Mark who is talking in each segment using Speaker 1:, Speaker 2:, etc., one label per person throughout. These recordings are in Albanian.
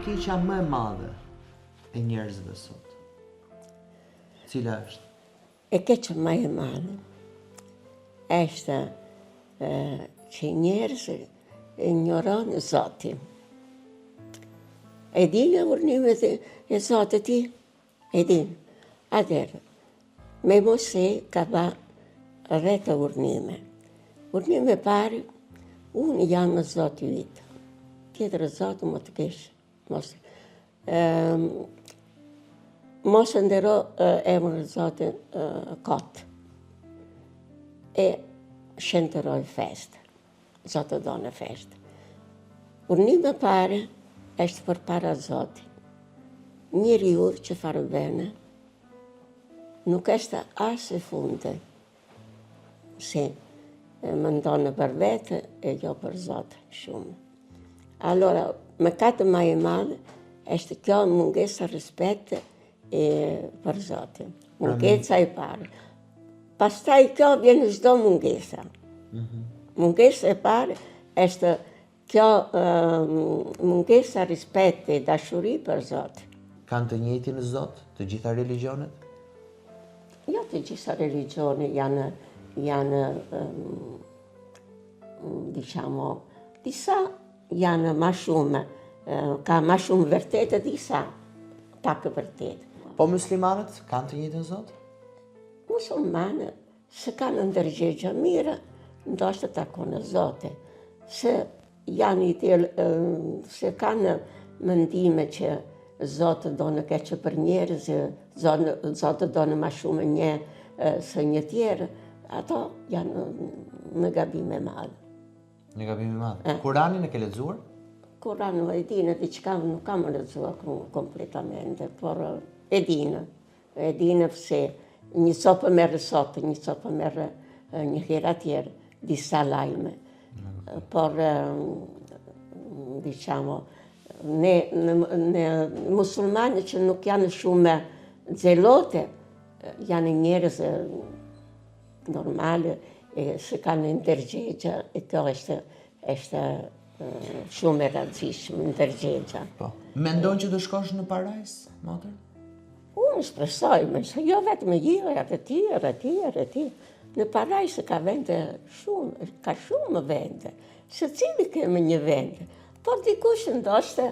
Speaker 1: keqja më e madhe e njerëzve sot? Cila është?
Speaker 2: E keqja më e madhe është që njerëzit ignorojnë Zotin. E dinë urnimet e Zotit ti? E dinë. Atëherë, me Mose ka ba 10 urnime. Urnime parë, unë jam në Zotë vitë. Tjetër Zotë më të keshë. Mos ndero emrin e Zotit kot. E shëntëroj festë. Zotë do në festë. Urnime parë është për para Zotit. Njeriu që farë bene, nuk është as e funde, se më ndonë për vete e jo për Zotë shumë. Allora, mëkati më i madh është kjo mungesa rispeti për Zotin. Mungesa e parë. Pastaj kjo vjen çdo mungesa. Mungesa e parë është kjo mungesa rispeti, dashuri për Zotin.
Speaker 1: Kanë të njëjtin Zot të gjitha religionet?
Speaker 2: Jo të gjitha religioni janë diciamo, disa janë ma shumë, ka ma shumë vërtetë, disa pak vërtetë.
Speaker 1: Po muslimanët kanë të njëjtin Zot?
Speaker 2: Musulmanët, se kanë ndërgjegje mirë, ndoshta takon Zotin. Se se kanë mendime që Zotë do në keqë për njerëz, Zotë do në ma shumë një së një tjerë, ato janë në gabime madhë.
Speaker 1: Në gabime madhë. Kuranin e ke lexuar?
Speaker 2: Kuranin e dinë, diçka nuk kam lexuar kompletamente, por e dinë pse një sopë merë sot, një sopë merë një herë tjerë, disa lajme. Por, diciamo, ne musulmani që nuk janë shumë xelote, janë njerëz normale e se kanë ndërgjegje, e kjo është shumë e rëndësishme, ndërgjegja.
Speaker 1: Po. Mendon që do shkosh në parajs, motër?
Speaker 2: Unë shpresoj, jo vetëm jera, të tjerë. Në parajs ka vende shumë, ka shumë vende. Se cili kemi një vend. Por dikush ndoshta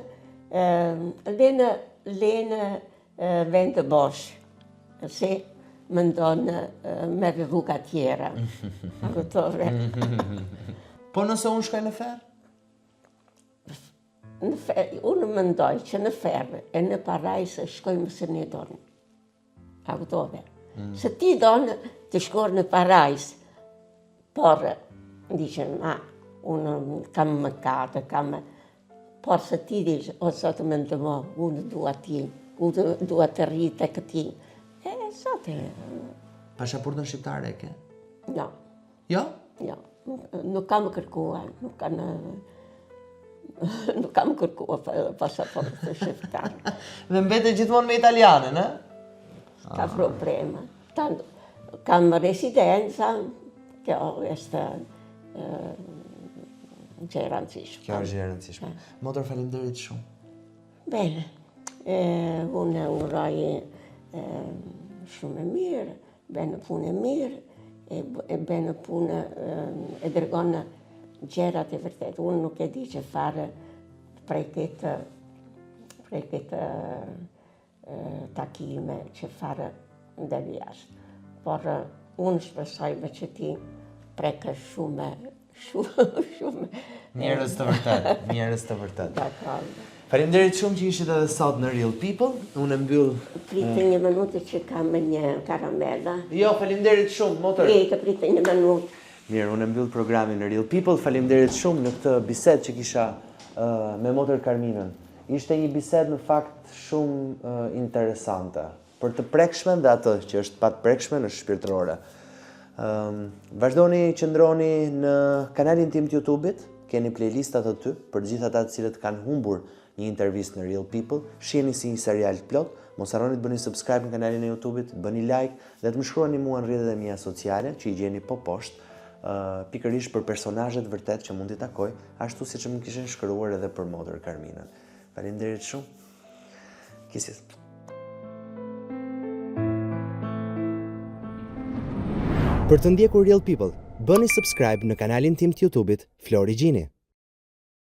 Speaker 2: lene vend bosh. Se mendon me rruga tjera.
Speaker 1: Po nëse unë shkoj në ferë?
Speaker 2: Unë mendoj që në ferë e në parajs shkojmë se ne donë. A kuptove? Se ti donë të shkor në parajs, por diqen, unë kam mëkate, por se ti diqë, o Zotë më ndëmo, unë dua ti, unë dua të rritë e këti. Zotë...
Speaker 1: Pasaportën shqiptare e ke?
Speaker 2: Jo.
Speaker 1: Jo?
Speaker 2: Jo, nuk kam kërkuar, nuk kam kërkuar pasaportën shqiptare.
Speaker 1: Dhe mbete gjithmonë me italianën, e?
Speaker 2: Ka problema. Kam residenza, kjo është gjë e rëndësishme.
Speaker 1: Kjo është gjë e rëndësishme. Motër, faleminderit shumë.
Speaker 2: Bene, unë uroj shumë e mirë, bene punë e mirë, e bene punë e dërgon gjërat e vërtet. Unë nuk e di që fare prej këtë takime që fare ndër jashtë. Por unë shpresoj me që ti preke shumë.
Speaker 1: Njerëz të vërtet.
Speaker 2: Dakor.
Speaker 1: Faleminderit shumë që ishit edhe sot në Real People. Unë mbyll.
Speaker 2: Pritë një minutë që kam një karamela.
Speaker 1: Jo, faleminderit shumë, motër.
Speaker 2: Pritë një minutë.
Speaker 1: Mirë, unë mbyll programin në Real People. Faleminderit shumë në këtë bisedë që kisha me motër Carminën. Ishte një bisedë në fakt shumë interesante. Për të prekshme dhe atë që është pa të prekshme në shpirtërore. Vazhdoni qëndroni në kanalin tim të YouTube-it, keni playlistat aty për gjithë ata të cilët kanë humbur një intervistë në Real People, shiheni si një serial plot, mos harroni të bëni subscribe në kanalin e YouTube-it, bëni like dhe të më shkruani mua në rrjetet e mia sociale që i gjeni po poshtë, pikërisht për personazhet vërtet që mund t'i takoj, ashtu siç më kishin shkruar edhe për motër Carminën. Faleminderit shumë. Kisjes. Për të ndjekur Real People, bëni subscribe në kanalin tim të YouTube-it Flori Gjini.